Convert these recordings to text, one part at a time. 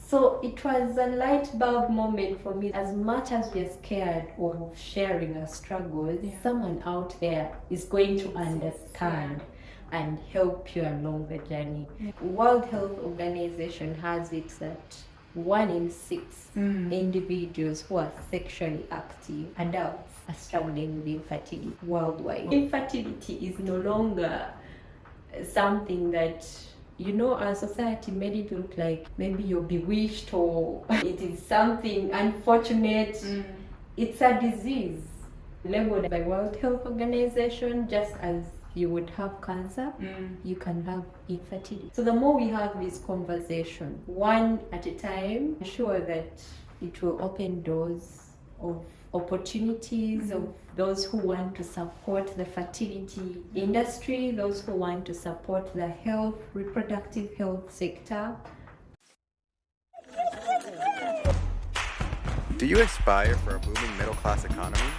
So it was a light bulb moment for me. As much as we're scared of sharing our struggles, someone out there is going to understand and help you along the journey. World Health Organization has it that 1 in 6 individuals who are sexually active, adults, are struggling with infertility worldwide. Infertility is no longer something that, our society made it look like maybe you're bewitched or it is something unfortunate. It's a disease labeled by World Health Organization, just as you would have cancer, you can have infertility. So the more we have this conversation, one at a time, I'm sure that it will open doors of opportunities of those who want to support the fertility industry, those who want to support the reproductive health sector. Do you aspire for a booming middle-class economy?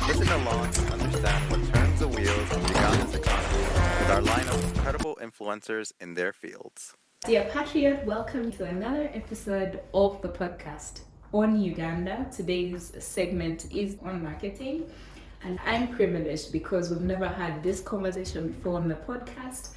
Listen along to understand what turns the wheels of Uganda's economy with our line of incredible influencers in their fields. Dear Patriot, welcome to another episode of the podcast on Uganda. Today's segment is on marketing, and I'm privileged because we've never had this conversation before on the podcast.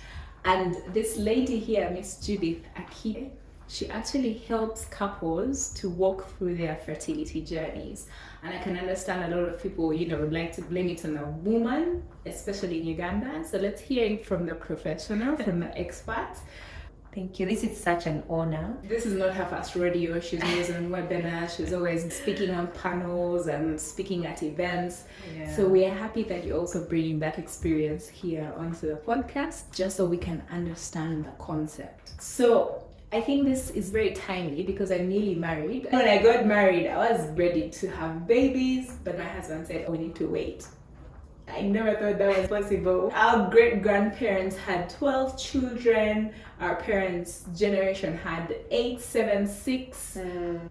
And this lady here, Miss Judith Akite, she actually helps couples to walk through their fertility journeys. And I can understand a lot of people, would like to blame it on a woman, especially in Uganda. So let's hear it from the professional, from the expert. Thank you. This is such an honor. This is not her first rodeo. She's always on webinars. She's always speaking on panels and speaking at events. Yeah. So we are happy that you're also bringing that experience here onto the podcast, just so we can understand the concept. So I think this is very timely because I'm newly married. When I got married, I was ready to have babies, but my husband said, we need to wait. I never thought that was possible. Our great-grandparents had 12 children. Our parents' generation had 8, 7, 6.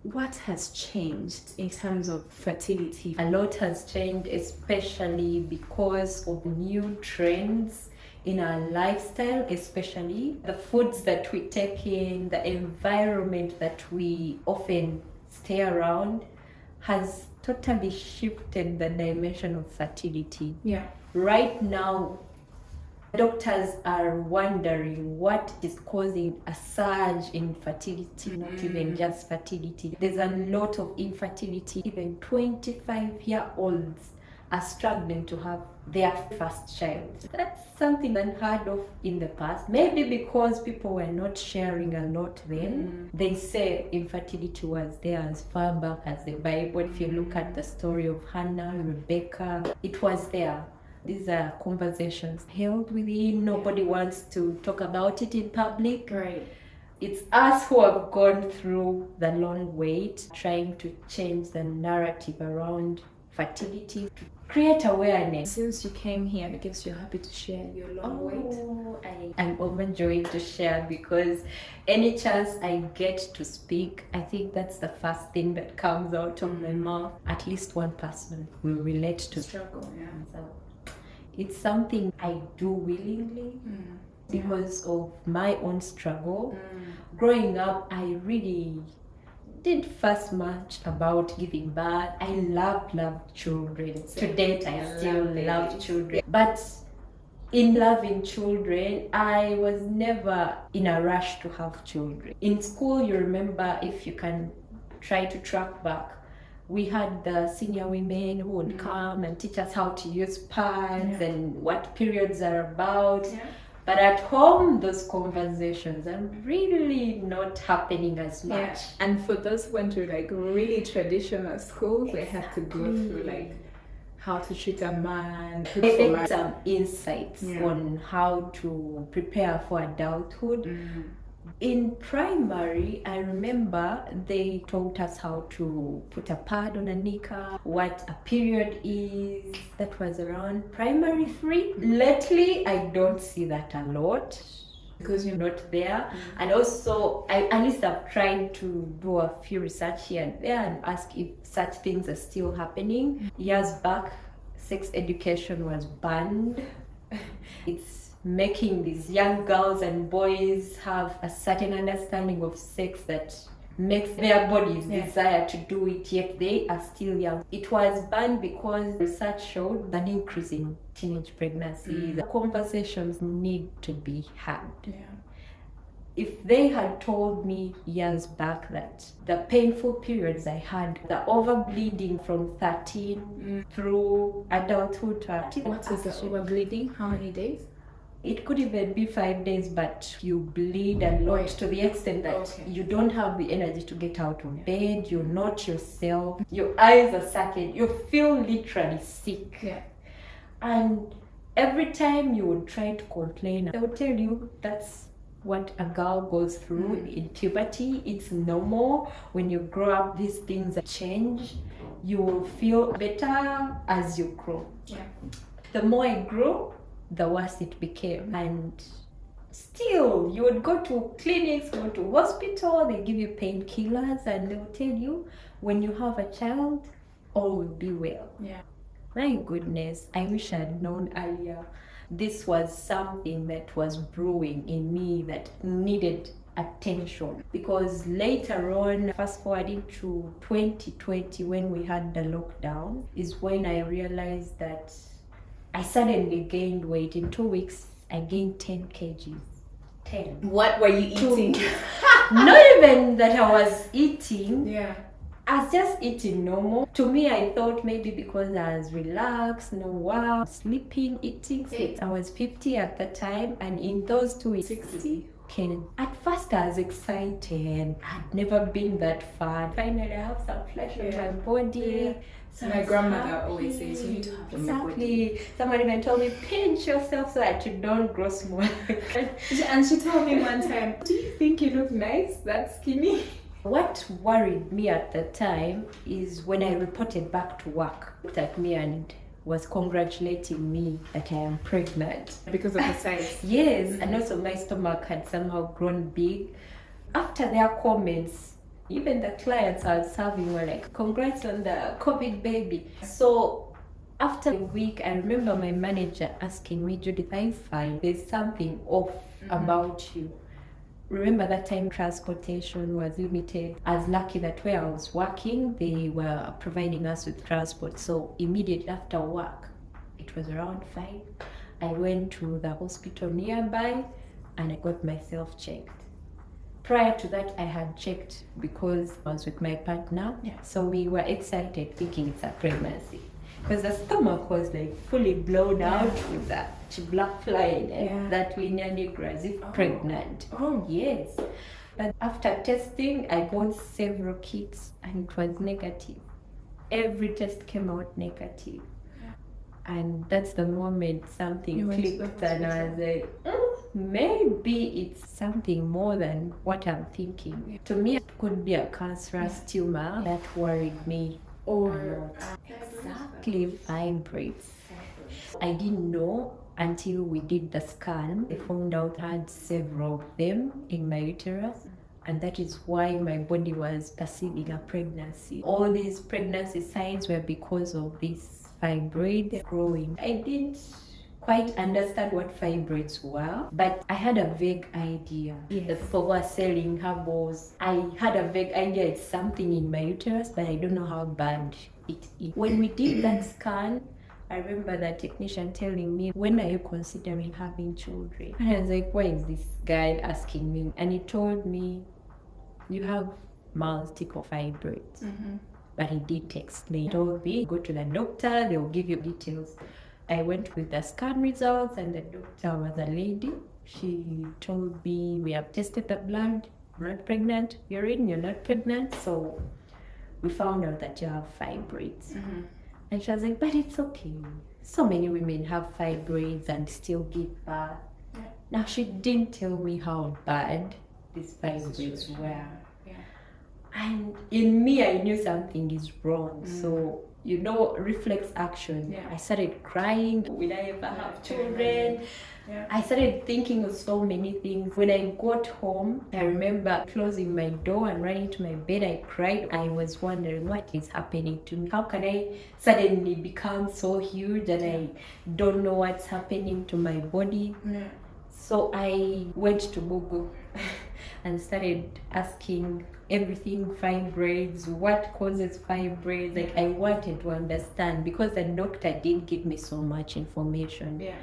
What has changed in terms of fertility? A lot has changed, especially because of new trends in our lifestyle, especially the foods that we take in, the environment that we often stay around has totally shifted the dimension of fertility. Yeah. Right now, doctors are wondering what is causing a surge in fertility, not even just fertility. There's a lot of infertility. Even 25-year-olds are struggling to have their first child. That's something unheard of in the past. Maybe because people were not sharing a lot then. They say infertility was there as far back as the Bible. If you look at the story of Hannah, Rebecca, it was there. These are conversations held within. Nobody wants to talk about it in public. Right. It's us who have gone through the long wait, trying to change the narrative around fertility, to create awareness. Since you came here, because you're happy to share your long wait. I'm overjoyed to share because any chance I get to speak, I think that's the first thing that comes out of my mouth. At least one person will relate to struggle. Yeah. So it's something I do willingly because of my own struggle. Growing up, I really didn't fuss much about giving birth. I loved children. To date, I still love children. But in loving children, I was never in a rush to have children. In school, you remember, if you can try to track back, we had the senior women who would come and teach us how to use pads and what periods are about. Yeah. But at home, those conversations are really not happening as much. Yeah. And for those who went to really traditional schools, they had to go through how to treat a man. Get some insights on how to prepare for adulthood. In primary, I remember they taught us how to put a pad on a knicker, what a period is. That was around primary 3. Lately, I don't see that a lot because you're not there. And also, at least I've tried to do a few research here and there and ask if such things are still happening. Years back, sex education was banned. It's making these young girls and boys have a certain understanding of sex that makes their bodies desire to do it, yet they are still young. It was banned because research showed an increase in teenage pregnancy. The conversations need to be had. If they had told me years back that the painful periods I had, the overbleeding from 13 through adulthood to What is the overbleeding? How many days? It could even be 5 days, but you bleed a lot to the extent that you don't have the energy to get out of bed, you're not yourself, your eyes are sunken, you feel literally sick. And every time you would try to complain, they would tell you that's what a girl goes through in puberty. It's normal. When you grow up, these things change. You will feel better as you grow. The more I grew, the worse it became. And still, you would go to clinics, go to hospital, they give you painkillers, and they'll tell you when you have a child, all will be well. My goodness, I wish I had known earlier. This was something that was brewing in me that needed attention, because later on, fast forwarding to 2020, when we had the lockdown, is when I realized that I suddenly gained weight. In 2 weeks, I gained 10 kgs. 10. What were you eating? Not even that I was eating. I was just eating normal. To me, I thought maybe because I was relaxed, sleeping, eating. I was 50 at the time, and in those 2 weeks, 60. At first, I was excited. I'd never been that fat. Finally, I have some flesh on my body. So my grandmother always says you need to have your body. Someone even told me, pinch yourself so that you don't grow small. And she told me one time, do you think you look nice, that skinny? What worried me at the time is when I reported back to work, looked at me and was congratulating me that I am pregnant. Because of the size? Yes, and also my stomach had somehow grown big. After their comments, even the clients I was serving were like, congrats on the COVID baby. So after a week, I remember my manager asking me, Judith, I find there's something off about you. Remember that time transportation was limited. I was lucky that where I was working, they were providing us with transport. So immediately after work, it was around 5, I went to the hospital nearby and I got myself checked. Prior to that, I had checked because I was with my partner. So we were excited thinking it's a pregnancy. Because the stomach was like fully blown out with that black fly that we nearly grew as if pregnant. Oh yes. But after testing, I got several kits and it was negative. Every test came out negative. And that's the moment something clicked and I was like, maybe it's something more than what I'm thinking. To me, it could be a cancerous tumor that worried me. Or exactly fibroids. I didn't know until we did the scan. I found out I had several of them in my uterus, and that is why my body was perceiving a pregnancy. All these pregnancy signs were because of this fibroid growing. I didn't quite understand what fibroids were, but I had a vague idea. The people were selling herbals. I had a vague idea it's something in my uterus, but I don't know how bad it is. When we did that scan, I remember the technician telling me, when are you considering having children? And I was like, why is this guy asking me? And he told me, you have multiple fibroids. But he did explain. He told me, go to the doctor, they'll give you details. I went with the scan results and the doctor was a lady. She told me, we have tested the blood, you're not pregnant, urine, you're not pregnant. So we found out that you have fibroids. And she was like, but it's okay. So many women have fibroids and still give birth. Now she didn't tell me how bad these fibroids were. And in me, I knew something is wrong. So, reflex action. I started crying. Will I ever have children? I started thinking of so many things. When I got home, I remember closing my door and running to my bed. I cried. I was wondering what is happening to me. How can I suddenly become so huge and I don't know what's happening to my body? So I went to Google. and started asking everything fibroids, what causes fibroids. Like, I wanted to understand because the doctor didn't give me so much information. Yeah.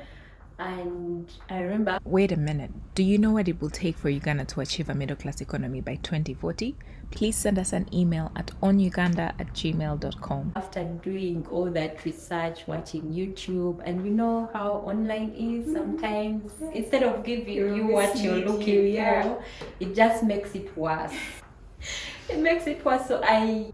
And I remember, Wait a minute. Do you know what it will take for Uganda to achieve a middle-class economy by 2040? Please send us an email at onuganda@gmail.com. after doing all that research, watching YouTube, and you know how online is sometimes, instead of giving you what you're looking for, it just makes it worse. It makes it worse. So I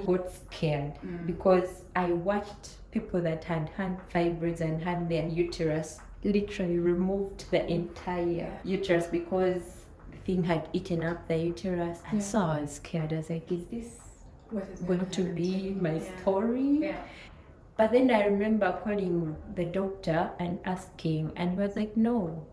got scared because I watched people that had fibroids and had their uterus literally removed the entire uterus because the thing had eaten up the uterus. And so I was scared. I was like, is this going to be my story? Yeah. But then I remember calling the doctor and asking, and he was like, no,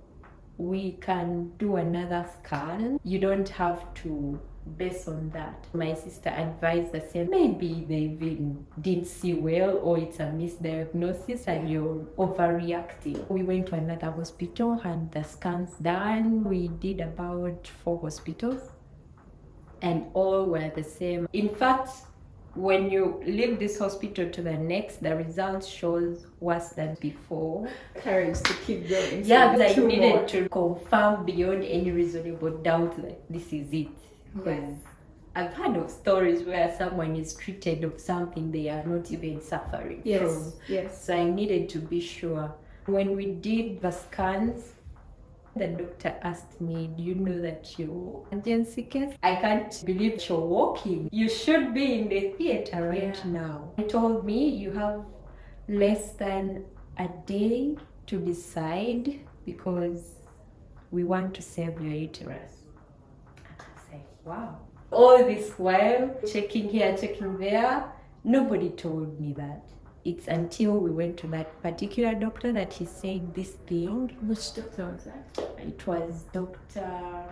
we can do another scan. You don't have to base on that. My sister advised the same. Maybe they even didn't see well, or it's a misdiagnosis and you're overreacting. We went to another hospital, had the scans done. We did about 4 hospitals and all were the same. In fact, when you leave this hospital to the next, the result shows worse than before. Courage to keep going. Yeah, because I needed to confirm beyond any reasonable doubt that this is it. Because I've heard of stories where someone is treated of something they are not even suffering from. Yes. So I needed to be sure. When we did the scans, the doctor asked me, do you know that you're emergency case? I can't believe you're walking. You should be in the theater right now. He told me you have less than a day to decide because we want to save your uterus. Wow. All this while, checking here, checking there, nobody told me that. It's until we went to that particular doctor that he said this thing. Which doctor was that? It was Dr.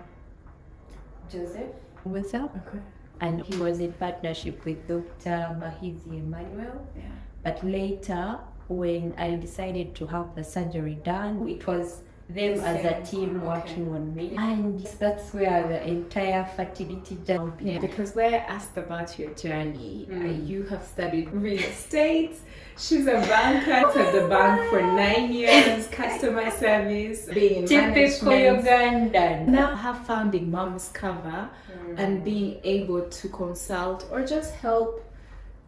Joseph. Okay. And he was in partnership with Dr. Mahizi Emmanuel. Yeah. But later, when I decided to have the surgery done, it was them as a team working on me, and that's where the entire fertility journey began. Because when I asked about your journey, you have studied real estate. She's a banker at the bank for 9 years, customer service, being in Typical management. Ugandan. Now have founding Mom's Cover and being able to consult or just help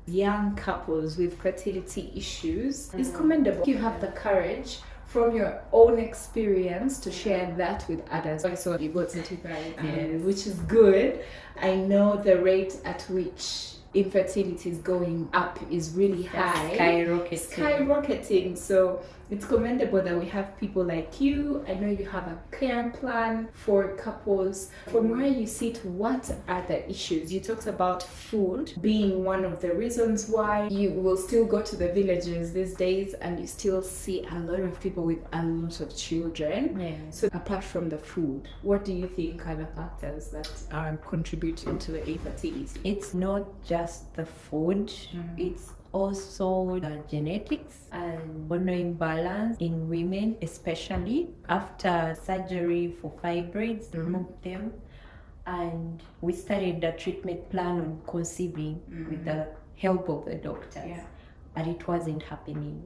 young couples with fertility issues is commendable. You have the courage from your own experience to share that with others. So you got certified, which is good. I know the rate at which infertility is going up is really high. Skyrocketing. So it's commendable that we have people like you. I know you have a care plan for couples. From where you sit, what are the issues? You talked about food being one of the reasons why you will still go to the villages these days and you still see a lot of people with a lot of children. Yeah. So apart from the food, what do you think are the factors that are contributing to the infertility? It's not just the food, it's also the genetics and hormone imbalance in women, especially after surgery for fibroids, removed them. And we started a treatment plan on conceiving with the help of the doctors, but it wasn't happening.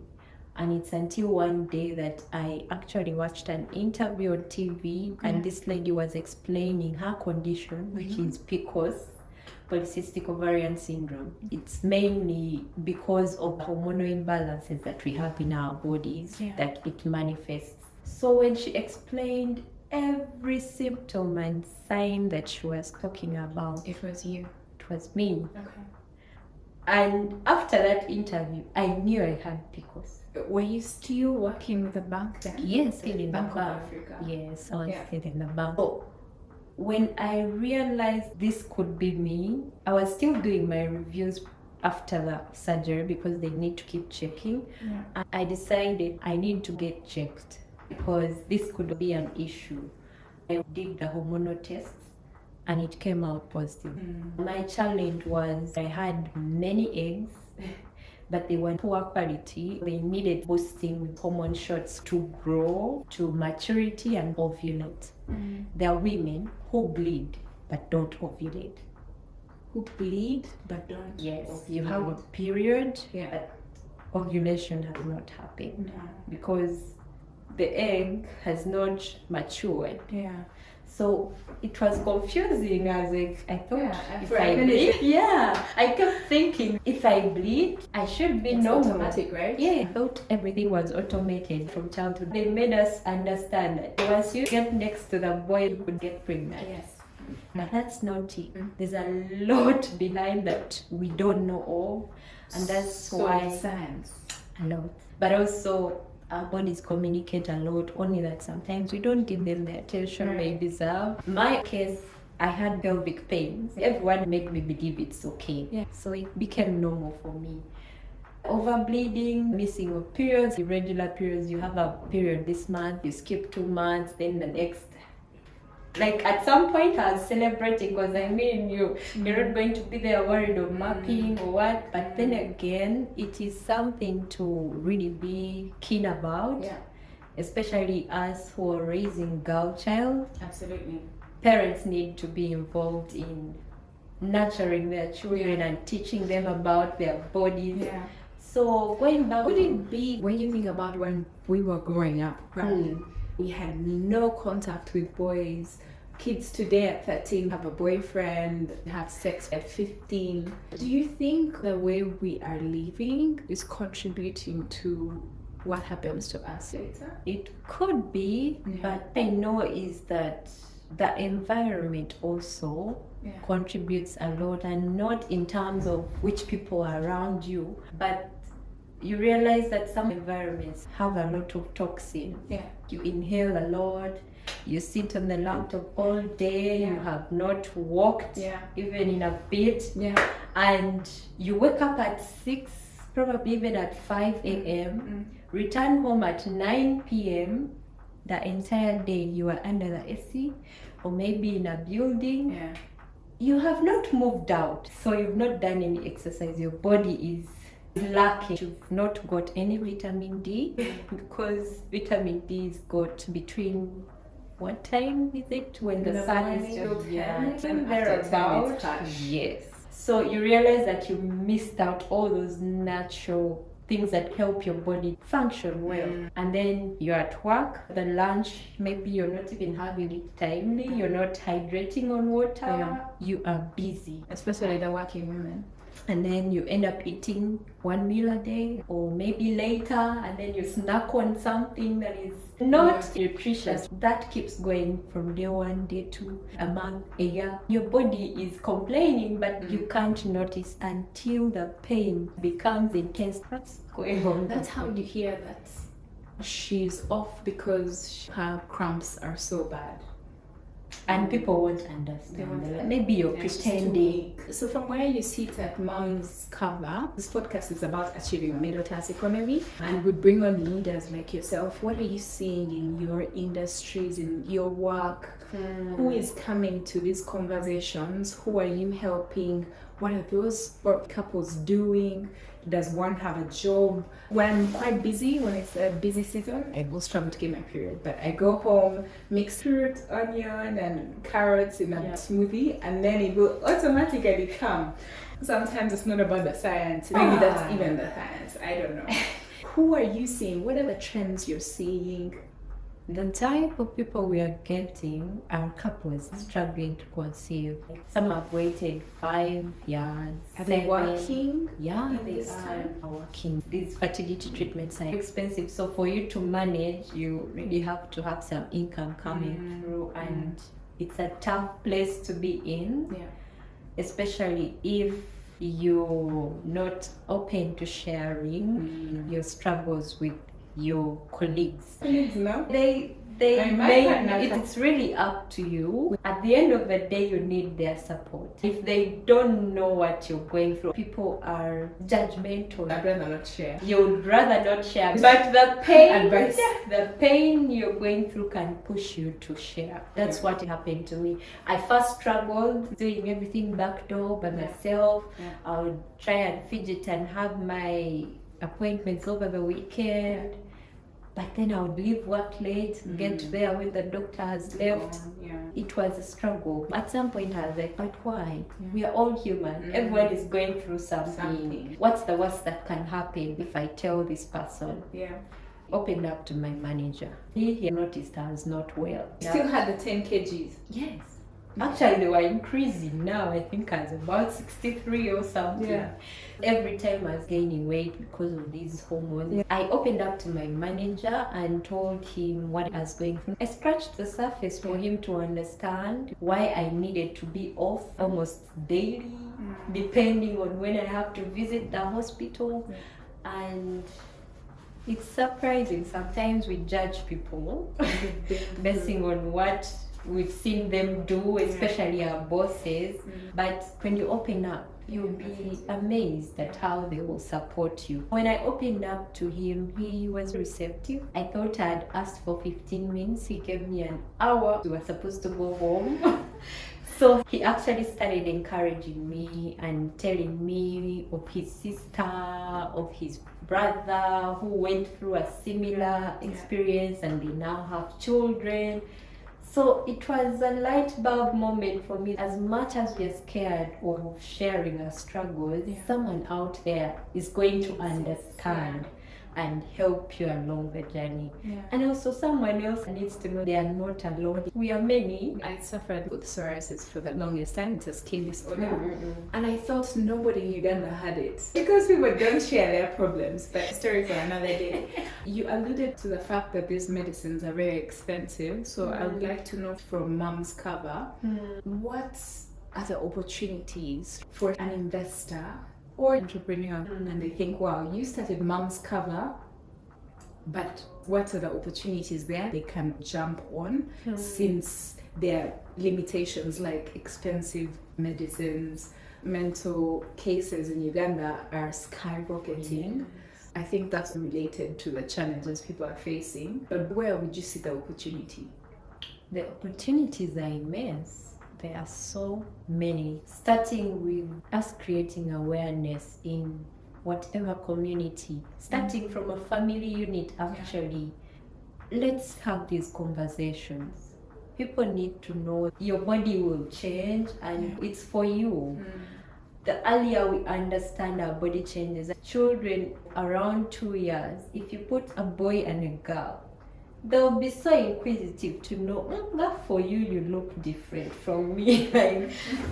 And it's until one day that I actually watched an interview on TV, and this lady was explaining her condition, which is PCOS, polycystic ovarian syndrome. It's mainly because of hormonal imbalances that we have in our bodies that it manifests. So when she explained every symptom and sign that she was talking about, It was you. it was me. Okay. And after that interview, I knew I had PCOS. Were you still working with the bank then? Yes, still in the Bank of bank. Africa. Yes, I was still in the bank. So when I realized this could be me, I was still doing my reviews after the surgery because they need to keep checking. Yeah. I decided I need to get checked because this could be an issue. I did the hormonal tests and it came out positive. My challenge was I had many eggs. but they were poor quality. They needed boosting with hormone shots to grow to maturity and ovulate. There are women who bleed but don't ovulate. Who bleed but don't? Yes, ovulate. you have a period, Yeah. but ovulation has not happened No. because the egg has not matured. Yeah. So it was confusing. I thought, Yeah, if for I a minute. bleed, I kept thinking, if I bleed, I should be It's normal. automatic, right? Yeah, I thought everything was automated from childhood. They made us understand that once you get next to the boy, you could get pregnant. Yes. But that's not it. There's a lot behind that we don't know of, and that's So why science. a lot. But also, our bodies communicate a lot, only that sometimes we don't give them the attention they deserve. My case, I had pelvic pains. Everyone made me believe it's okay. Yeah. So it became normal for me. Overbleeding, missing of periods, irregular periods. You have a period this month, you skip 2 months, then the next. Like at some point I was celebrating because you're not going to be there worried of mapping or what. But then again, it is something to really be keen about. Yeah. Especially us who are raising girl child. Absolutely. Parents need to be involved in nurturing their children and teaching them about their bodies. Yeah. So going back, Would it be when you think about when we were growing up, right? We had no contact with boys. Kids today at 13 have a boyfriend, have sex at 15. Do you think the way we are living is contributing to what happens to us later? it could be, Yeah. but I know is that the environment also contributes a lot, and not in terms of which people are around you, but you realize that some environments have a lot of toxin. Yeah. You inhale a lot, you sit on the laptop all day, you have not walked even in a bit, and you wake up at 6, probably even at 5 a.m., return home at 9 p.m. The entire day you are under the AC or maybe in a building. Yeah. You have not moved out, so you've not done any exercise. Your body is lacking. You've not got any vitamin D because vitamin D is got between, what time is it when the sun is just thereabout? Yes. So you realize that you missed out all those natural things that help your body function well. And then you're at work, the lunch, maybe you're not even having it timely, you're not hydrating on water, you are busy. Especially the working women. And then you end up eating 1 meal a day or maybe later, and then you snack on something that is not nutritious. That keeps going from day 1, day 2, a month, a year. Your body is complaining, but you can't notice until the pain becomes intense. What's going on? That's how you hear that she's off because her cramps are so bad. And people won't understand. Maybe you're pretending. So from where you sit at Mom's Cover, this podcast is about achieving a middle class economy, and we bring on leaders like yourself. What are you seeing in your industries, in your work? Who is coming to these conversations? Who are you helping? What are those couples doing? Does one have a job? When I'm quite busy, when it's a busy season, I will struggle to get my period. But I go home, mix fruit, onion, and carrots in a smoothie, and then it will automatically come. Sometimes it's not about the science. Maybe that's even the science. I don't know. Who are you seeing? What are the trends you're seeing? The type of people we are getting are couples struggling to conceive. Some have waited 5 years. Are they 7. working? Yeah, in they this are time? working. These fertility treatments are expensive, so for you to manage, you really have to have some income coming through, and it's a tough place to be in, especially if you're not open to sharing your struggles with your colleagues. Colleagues, no? They It's really up to you. At the end of the day, you need their support. If they don't know what you're going through, people are judgmental. I'd rather not share. You'd rather not share. But the pain you're going through can push you to share. That's what happened to me. I first struggled doing everything backdoor by myself. I would try and fidget and have my appointments over the weekend. But then I would leave work late, get there when the doctor has left. It was a struggle. At some point I was like, but why? We are all human. Everyone is going through something. What's the worst that can happen if I tell this person? Opened up to my manager. He noticed I was not well. Still had the 10 kgs? Yes. Actually, they were increasing. Now I think I was about 63 or something. Every time I was gaining weight because of these hormones. I opened up to my manager and told him what I was going through. I scratched the surface for him to understand why I needed to be off almost daily, depending on when I have to visit the hospital. And it's surprising. Sometimes we judge people basing on what we've seen them do, especially our bosses. But when you open up, you'll be amazed at how they will support you. When I opened up to him, he was receptive. I thought I'd asked for 15 minutes. He gave me an hour. We were supposed to go home. So he actually started encouraging me and telling me of his sister, of his brother who went through a similar experience and they now have children. So it was a light bulb moment for me. As much as we're scared of sharing our struggles, someone out there is going to understand and help you along the journey. And also someone else needs to know they are not alone. We are many. I suffered with psoriasis for the longest time. It's a skin disorder. And I thought nobody in Uganda had it because people don't share their problems. But story for another day. You alluded to the fact that these medicines are very expensive. So I would like to know from Mom's Cover, what are the opportunities for an investor or entrepreneur, and they think, wow, you started Mom's Cover, but what are the opportunities there they can jump on since there are limitations like expensive medicines, mental cases in Uganda are skyrocketing. I think that's related to the challenges people are facing, but where would you see the opportunity? The opportunities are immense. There are so many, starting with us creating awareness in whatever community, starting from a family unit actually. Let's have these conversations. People need to know your body will change and it's for you. The earlier we understand our body changes, children around 2 years, if you put a boy and a girl, they'll be so inquisitive to know, that for you look different from me.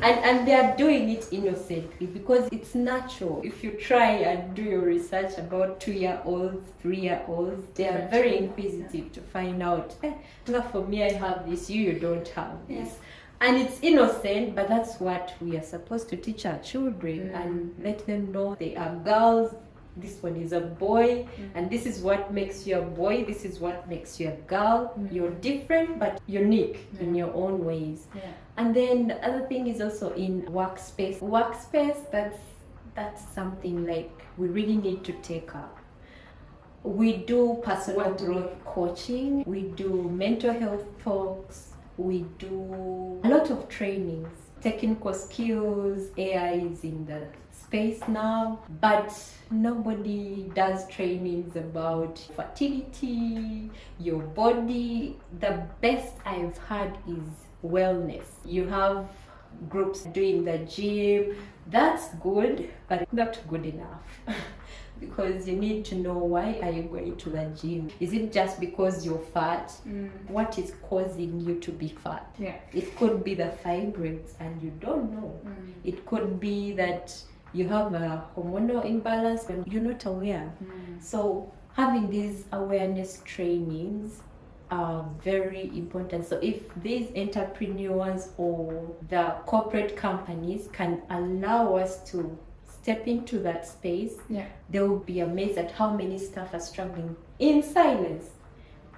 and they're doing it innocently because it's natural. If you try and do your research about 2-year-olds, 3-year-olds, they are very inquisitive to find out, that for me I have this, you don't have this. And it's innocent, but that's what we are supposed to teach our children and let them know they are girls. This one is a boy, and this is what makes you a boy, this is what makes you a girl. You're different but unique in your own ways. And then the other thing is also in workspace, that's something like we really need to take up. We do personal growth coaching, we do mental health talks, we do a lot of trainings, technical skills. AI is in the space now, but nobody does trainings about fertility, your body. The best I've had is wellness. You have groups doing the gym. That's good, but not good enough. Because you need to know, why are you going to the gym? Is it just because you're fat? What is causing you to be fat? It could be the fibroids and you don't know. It could be that you have a hormonal imbalance and you're not aware. So having these awareness trainings are very important. So if these entrepreneurs or the corporate companies can allow us to step into that space, they will be amazed at how many staff are struggling in silence.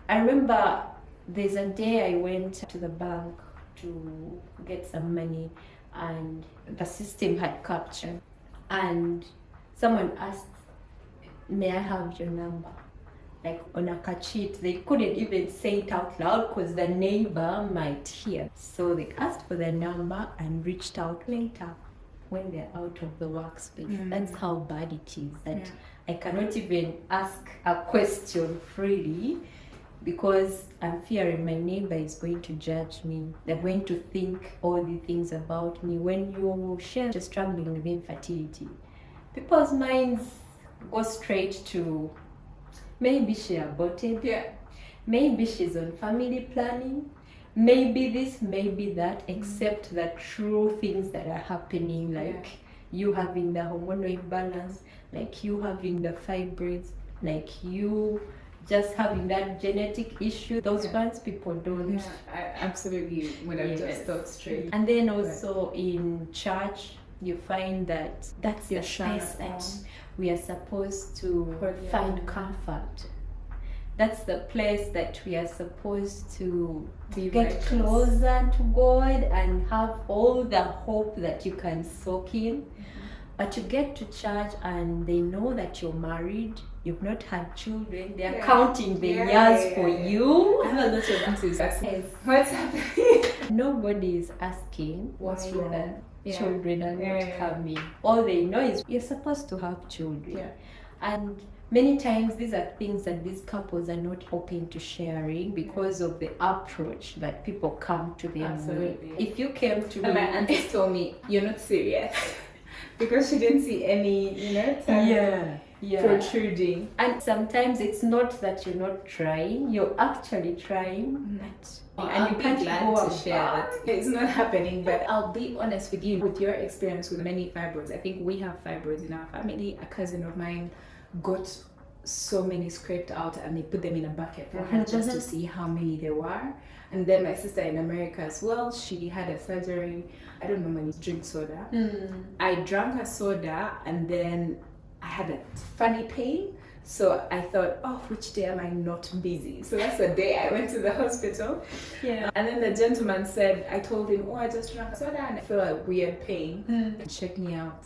I remember There's a day I went to the bank to get some money, and the system had captured, and someone asked, may I have your number? Like on a kachit. They couldn't even say it out loud because the neighbor might hear. So they asked for their number and reached out later when they're out of the workspace. That's how bad it is, that I cannot even ask a question freely because I'm fearing my neighbor is going to judge me. They're going to think all the things about me. When you share you're struggling with infertility, people's minds go straight to maybe she aborted, maybe she's on family planning, maybe this, maybe that, except the true things that are happening, like you having the hormonal imbalance, like you having the fibroids, like you just having that genetic issue. Those ones people don't. I absolutely would have just thought straight. And then also in church, you find that that's the space that we are supposed to find comfort. That's the place that we are supposed to get closer to God and have all the hope that you can soak in. But you get to church and they know that you're married, you've not had children, they are counting the years for you. I have a lot of answers. What's happening? Nobody is asking what's wrong. Children are not coming. All they know is you're supposed to have children. And many times these are things that these couples are not open to sharing because of the approach that people come to them with. If you came to me, my auntie told me, you're not serious. Because she didn't see any, protruding. And sometimes it's not that you're not trying, you're actually trying. And you can't go to share that. It's not happening, but I'll be honest with you, with your experience with many fibroids. I think we have fibroids in our family. A cousin of mine got so many scraped out and they put them in a bucket for her just to see how many there were. And then my sister in America as well, she had a surgery. I don't normally drink soda. I drank a soda and then I had a funny pain. So I thought, which day am I not busy? So that's the day I went to the hospital. And then the gentleman said, I told him, I just drank soda and I feel a weird pain. And checked me out.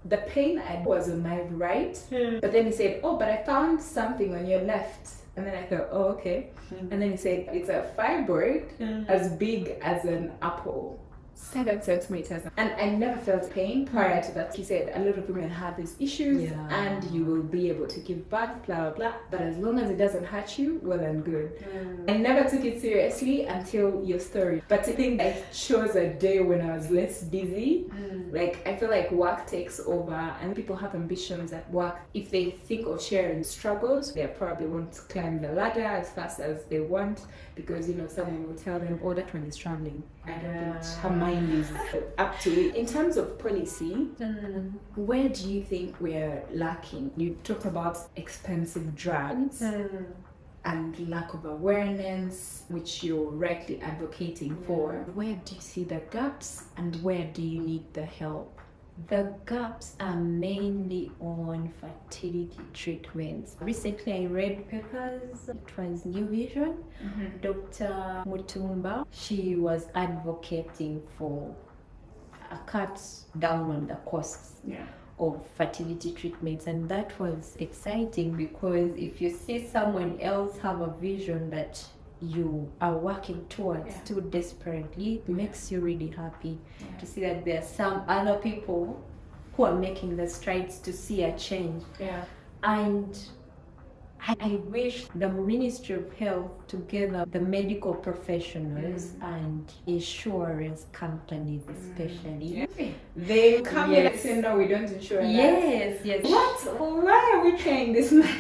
The pain was on my right, but then he said, but I found something on your left. And then I thought, okay. And then he said, it's a fibroid as big as an apple. 7 centimeters, and I never felt pain prior to that. He said a lot of women have these issues and you will be able to give birth, blah blah blah, but as long as it doesn't hurt you, well and good. I never took it seriously until your story, but I think I chose a day when I was less busy. Like I feel like work takes over and people have ambitions at work. If they think of sharing struggles, they probably won't climb the ladder as fast as they want because someone will tell them, that one is traveling. I don't think her mind is up to it. In terms of policy, where do you think we're lacking? You talk about expensive drugs and lack of awareness, which you're rightly advocating for. Where do you see the gaps and where do you need the help? The gaps are mainly on fertility treatments. Recently I read papers, it was New Vision. Dr. Mutumba, she was advocating for a cut down on the costs of fertility treatments, and that was exciting because if you see someone else have a vision that you are working towards too desperately, it makes you really happy to see that there are some other people who are making the strides to see a change. And I wish the Ministry of Health, together the medical professionals and insurance companies especially, they come in and say, no, we don't insure that. Yes. What? Why are we paying this money?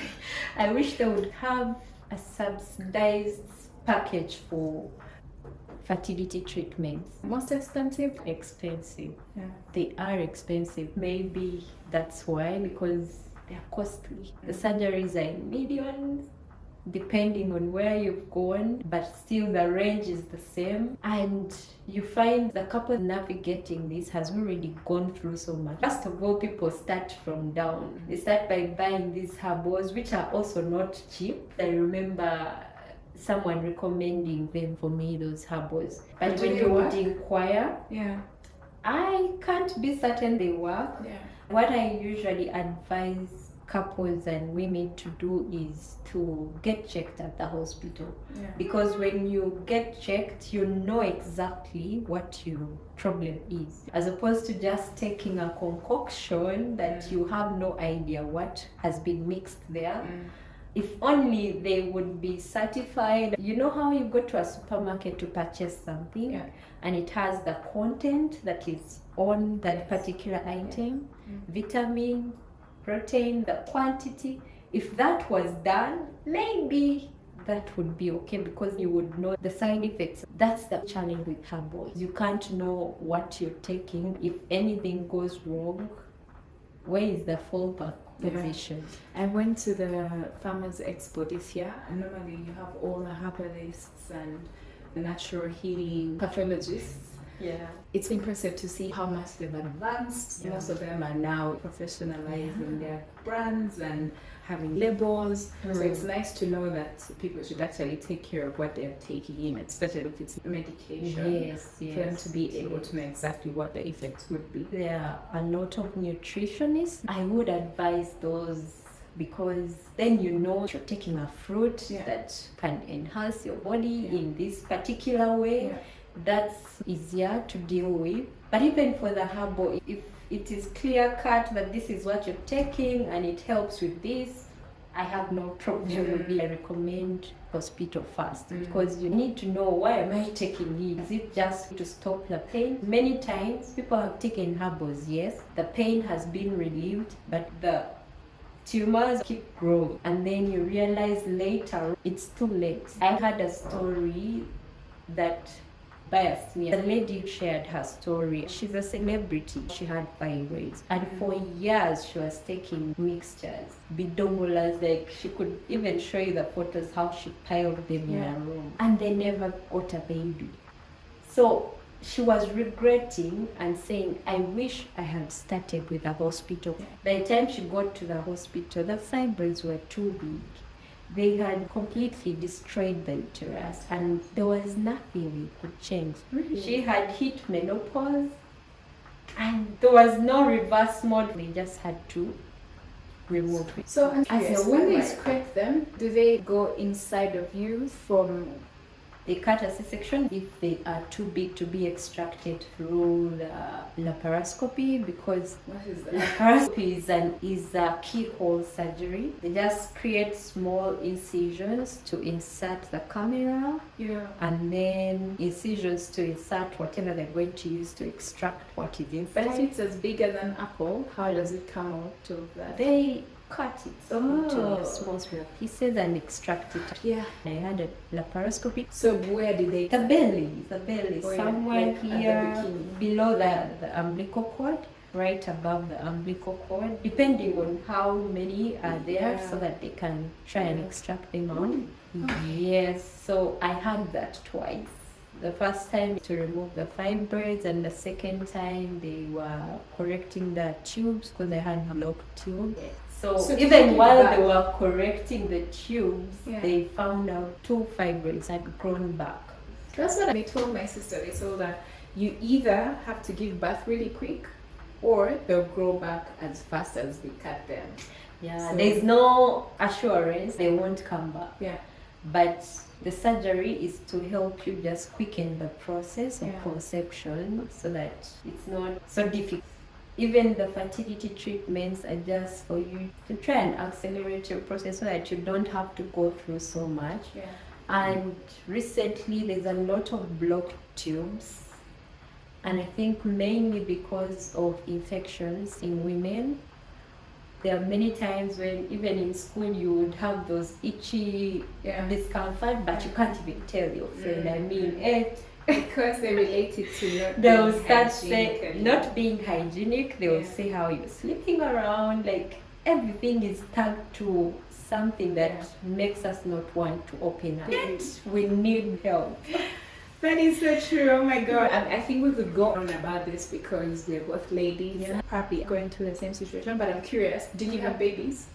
I wish they would have a subsidized package for fertility treatments. Most expensive? Expensive. They are expensive. Maybe that's why, because they're costly. The surgeries are in millions, depending on where you've gone, but still the range is the same. And you find the couple navigating this has already gone through so much. First of all, people start from down. They start by buying these herbals, which are also not cheap. I remember someone recommending them for me, those herbals. But Do when they you would work? inquire, Yeah. I can't be certain they work. Yeah. What I usually advise couples and women to do is to get checked at the hospital. Yeah. Because when you get checked, you know exactly what your problem is, as opposed to just taking a concoction that you have no idea what has been mixed there. If only they would be certified. You know how you go to a supermarket to purchase something, Yeah. and it has the content that is on that particular item, vitamin, protein, the quantity. If that was done, maybe that would be okay, because you would know the side effects. That's the challenge with herbals. You can't know what you're taking. If anything goes wrong, where is the fallback position? I went to the Farmers Expo this year, and normally you have all the herbalists and the natural healing pathologists. Yeah. It's impressive to see how much they've advanced. Yeah. Most of them are now professionalizing their brands and having labels. So it's nice to know that people should actually take care of what they're taking in, especially if it's medication. Yes, For them to be able to know exactly what the effects would be. There are a lot of nutritionists. I would advise those, because then you know you're taking a fruit that can enhance your body in this particular way. Yeah. That's easier to deal with. But even for the herbal, if it is clear cut that this is what you're taking and it helps with this, I have no problem with it. I recommend hospital first, because you need to know, why am I taking it? Is it just to stop the pain? Many times people have taken herbals, yes, the pain has been relieved, but the tumors keep growing, and then you realize later it's too late. I had a story that biased me. The lady shared her story. She's a celebrity. She had fibroids, and for years she was taking mixtures, bidongolas. Like, she could even show you the photos how she piled them in a room, and they never got a baby. So she was regretting and saying, I wish I had started with a hospital. By the time she got to the hospital, the fibroids were too big. They had completely destroyed the uterus, and there was nothing we could change. She had hit menopause, and there was no reverse mode. They just had to remove it. So I'm As curious, a when they woman- scrape them, do they go inside of you from... They cut a C-section if they are too big to be extracted through the laparoscopy, because What is that? laparoscopy is a keyhole surgery. They just create small incisions to insert the camera, Yeah. and then incisions to insert whatever they're going to use to extract what is But if inside. it's as big as an apple, how does it come out of that? They cut it into Oh. small pieces and extract it. Yeah. I had a laparoscopy. So where did they... The belly, Oh, yeah, somewhere like at the here bikini. below the umbilical cord, right above the umbilical cord, depending on how many are there, Yeah. so that they can try and extract them out. Yes, so I had that twice. The first time to remove the fibroids, and the second time they were correcting the tubes, because they had blocked tubes. So So did even you while give they back? were correcting the tubes, Yeah. they found out 2 fibroids had grown back. That's what they told my sister. They told her, you either have to give birth really quick, or they'll grow back as fast as they cut them. Yeah, So- there's no assurance they won't come back. Yeah. But the surgery is to help you just quicken the process of Yeah. conception, so that it's not so difficult. Even the fertility treatments are just for you to try and accelerate your process, so that you don't have to go through so much. Yeah. And recently there's a lot of blocked tubes, and I think mainly because of infections in women. There are many times when even in school you would have those itchy discomfort, but you can't even tell your friend. I mean, Because they relate it to not they will being start hygienic saying and- not being hygienic. They will Yeah. say how you're sleeping around. Like, everything is tagged to something that makes us not want to open up. Yet we need help. That is so true. Oh my god. And I think we could go on about this because we're both ladies, Yeah. probably going through the same situation. But I'm curious, did you have babies?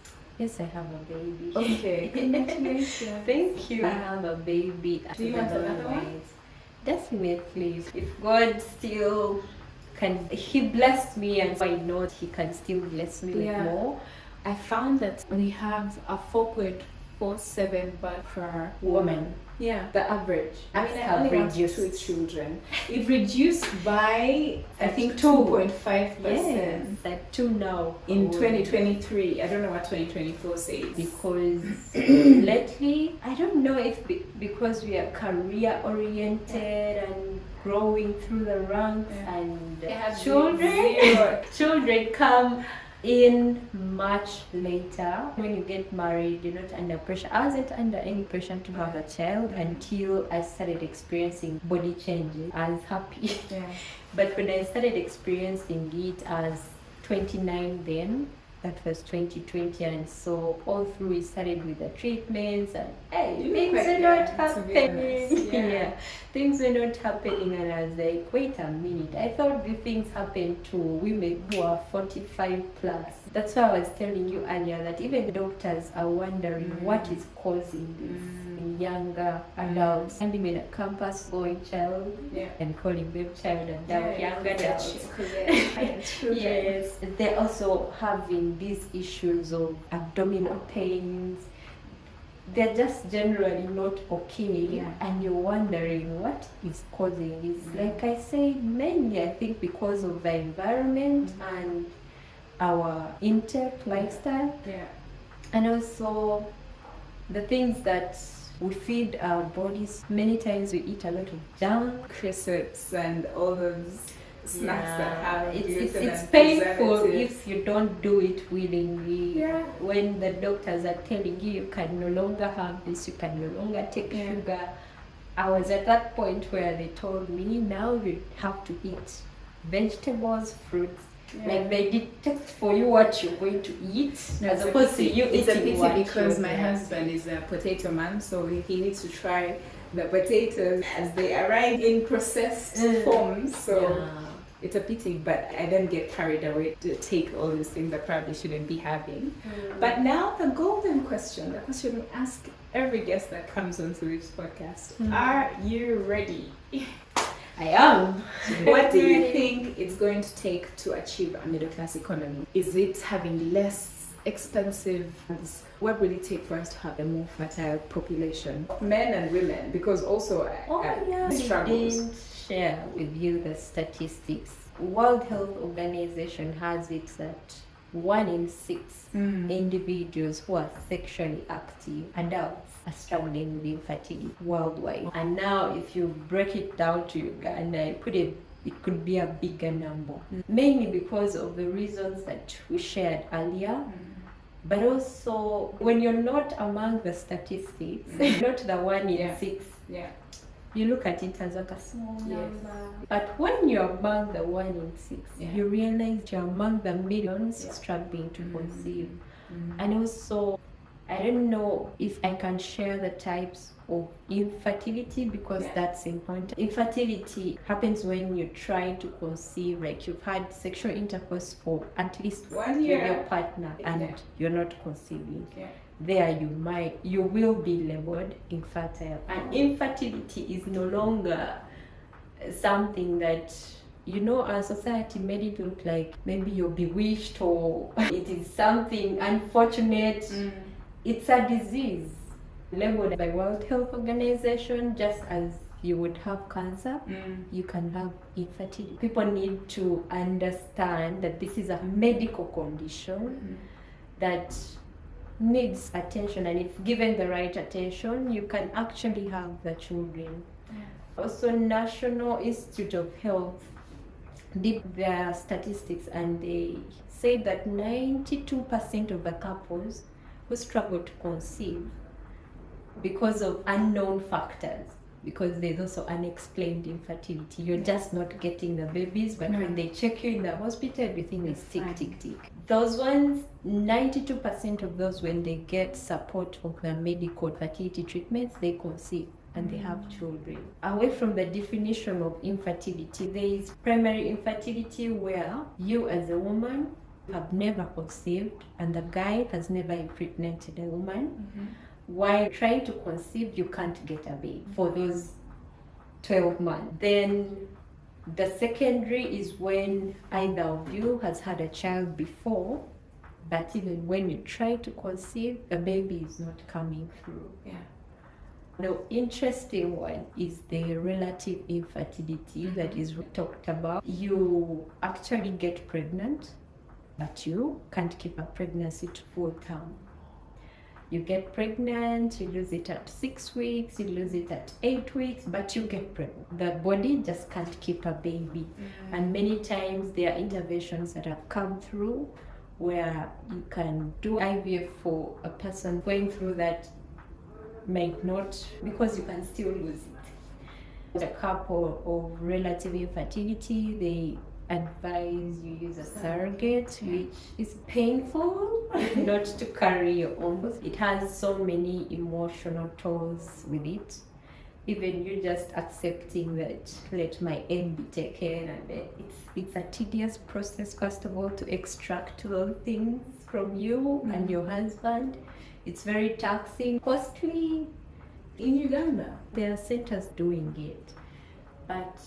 Yes, I have a baby. Okay, congratulations. Thank you. I have a baby. Do you want another one? Definitely. If God still can, He blessed me, and I know He can still bless me with more. I found that we have a 4.47 birth per woman. Yeah, the average. I mean, I only want 2 children. It reduced by, I think, 2.5%. Yes, like 2 now. In 2023. I don't know what 2024 says. Because lately, I don't know if because we are career oriented and growing through the ranks, and children come in much later. When you get married, you're not under pressure. I wasn't under any pressure to have a child until I started experiencing body changes. I was happy. But when I started experiencing it, I was 29 then. That was 2020, and so all through we started with the treatments, and things were not happening. Things were not happening, and I was like, wait a minute, I thought the things happened to women who are 45 plus. That's why I was telling you earlier that even doctors are wondering what is causing this in younger adults. Finding in a campus going child and calling them child and young adults. Yes, they're also having these issues of abdominal pains. They're just generally not okay, and you're wondering what is causing this. Like I say, mainly I think because of the environment and our intake lifestyle, and also the things that we feed our bodies. Many times we eat a lot of junk, crisps, and all those snacks that have it's painful if you don't do it willingly. When the doctors are telling you you can no longer have this, you can no longer take sugar. I was at that point where they told me now you have to eat vegetables, fruits. Like they detect for you what you're going to eat, as opposed to you it's eating a pity because my husband is a potato man, so he needs to try the potatoes as they arrive in processed forms. So it's a pity, but I don't get carried away to take all these things I probably shouldn't be having. But now the golden question, the question we ask every guest that comes onto this podcast: are you ready? I am. What do you think it's going to take to achieve a middle class economy? Is it having less expensive? What will it take for us to have a more fertile population, men and women? Because also struggles. I didn't share with you the statistics. World Health Organization has it that 1 in 6 individuals who are sexually active adults are struggling with infertility worldwide. And now if you break it down to Uganda, it could be a bigger number. Mainly because of the reasons that we shared earlier. But also when you're not among the statistics, not the 1 in 6. You look at it as like a small number. But when you're among the 1 in 6, you realize you're among the millions struggling to conceive. And also, I don't know if I can share the types of infertility because that's important. Infertility happens when you're trying to conceive, like you've had sexual intercourse for at least 1 year with your partner and you're not conceiving. There you will be labeled infertile. And infertility is no longer something that, our society made it look like maybe you're bewitched or it is something unfortunate. It's a disease labeled by World Health Organization, just as you would have cancer, you can have infertility. People need to understand that this is a medical condition that needs attention, and if given the right attention, you can actually have the children. Also, National Institute of Health did their statistics, and they say that 92% of the couples who struggle to conceive because of unknown factors, because there's also unexplained infertility. You're just not getting the babies, but when they check you in the hospital, everything is tick. Those ones, 92% of those, when they get support of their medical fertility treatments, they conceive and they have children. Away from the definition of infertility, there is primary infertility, where you as a woman have never conceived and the guy has never impregnated a woman. While trying to conceive, you can't get a baby for those 12 months. Then the secondary is when either of you has had a child before, but even when you try to conceive, the baby is not coming through. The interesting one is the relative infertility that is talked about. You actually get pregnant, but you can't keep a pregnancy to full term. You get pregnant, you lose it at 6 weeks, you lose it at 8 weeks, but you get pregnant. The body just can't keep a baby. And many times there are interventions that have come through where you can do IVF for a person going through that might not, because you can still lose it. A couple of relative infertility, they advise you use a surrogate, which is painful not to carry your own. It has so many emotional tolls with it. Even you just accepting that let my egg be taken, and it's a tedious process, first of all, to extract those things from you and your husband. It's very taxing, costly. In Uganda, there are centers doing it, but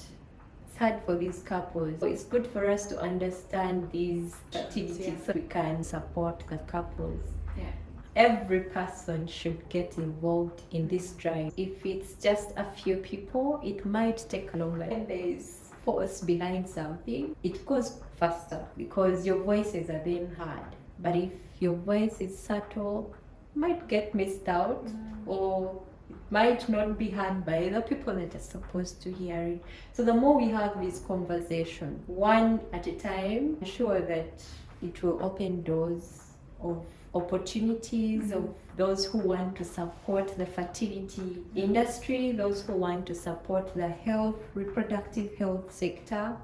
it's hard for these couples. So it's good for us to understand these activities so we can support the couples. Every person should get involved in this drive. If it's just a few people, it might take longer. When there's force behind something, it goes faster because your voices are being heard. But if your voice is subtle, it might get missed out or it might not be heard by the people that are supposed to hear it. So the more we have this conversation, one at a time, I'm sure that it will open doors of opportunities of those who want to support the fertility industry, those who want to support the health, reproductive health sector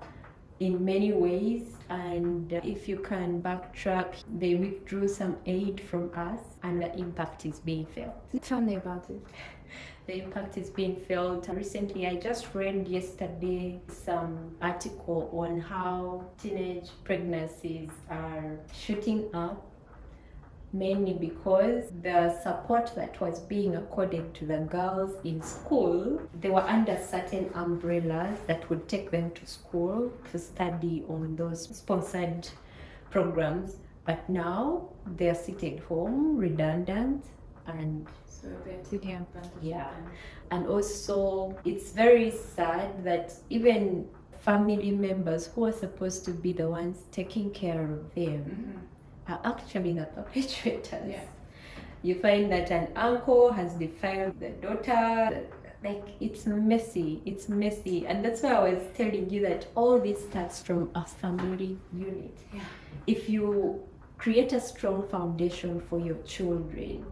in many ways. And if you can backtrack, they withdrew some aid from us and the impact is being felt. Tell me about it. The impact is being felt. Recently, I just read yesterday some article on how teenage pregnancies are shooting up, mainly because the support that was being accorded to the girls in school, they were under certain umbrellas that would take them to school to study on those sponsored programs. But now they're seated home, redundant, and So they're taking advantage. And also it's very sad that even family members who are supposed to be the ones taking care of them are actually the perpetrators. You find that an uncle has defiled the daughter. Like, it's messy, and that's why I was telling you that all this starts from a family unit. If you create a strong foundation for your children,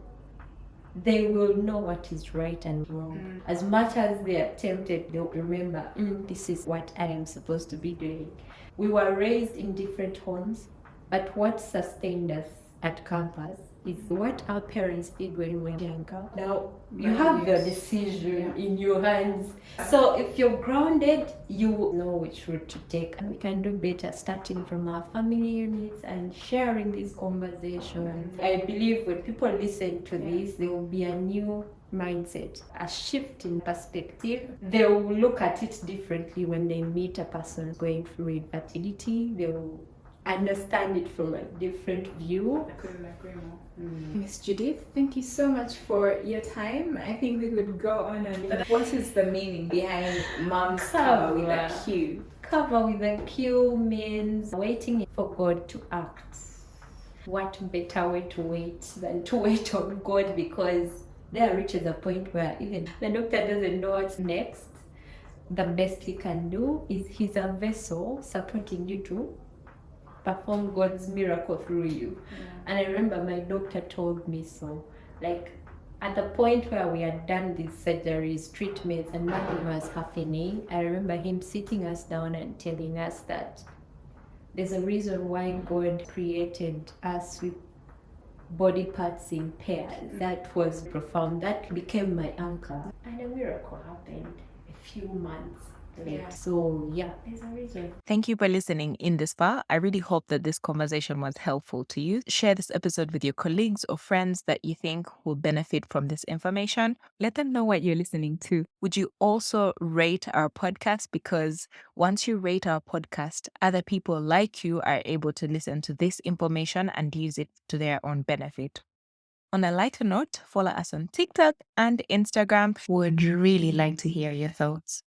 they will know what is right and wrong. As much as they are tempted, they'll remember, this is what I am supposed to be doing. We were raised in different homes, but what sustained us at campus is what our parents did when we were younger. Now, you have the decision in your hands. So if you're grounded, you will know which route to take. And we can do better starting from our family units and sharing these conversations. I believe when people listen to this, there will be a new mindset, a shift in perspective. They will look at it differently when they meet a person going through infertility. They will understand it from a different view. I couldn't agree more. Miss Judith, thank you so much for your time. I think we could go on and what is the meaning behind mom's cover with a Q? Cover with a Q means waiting for God to act. What better way to wait than to wait on God, because there reaches a point where even the doctor doesn't know what's next. The best he can do is he's a vessel supporting you to perform God's miracle through you. And I remember my doctor told me so. Like, at the point where we had done these surgeries, treatments, and nothing was happening, I remember him sitting us down and telling us that there's a reason why God created us with body parts in pairs. That was profound. That became my anchor. And a miracle happened a few months Right. So yeah, there's a reason. Thank you for listening in this far. I really hope that this conversation was helpful to you. Share this episode with your colleagues or friends that you think will benefit from this information. Let them know what you're listening to. Would you also rate our podcast? Because once you rate our podcast, other people like you are able to listen to this information and use it to their own benefit. On a lighter note, follow us on TikTok and Instagram. Would really like to hear your thoughts.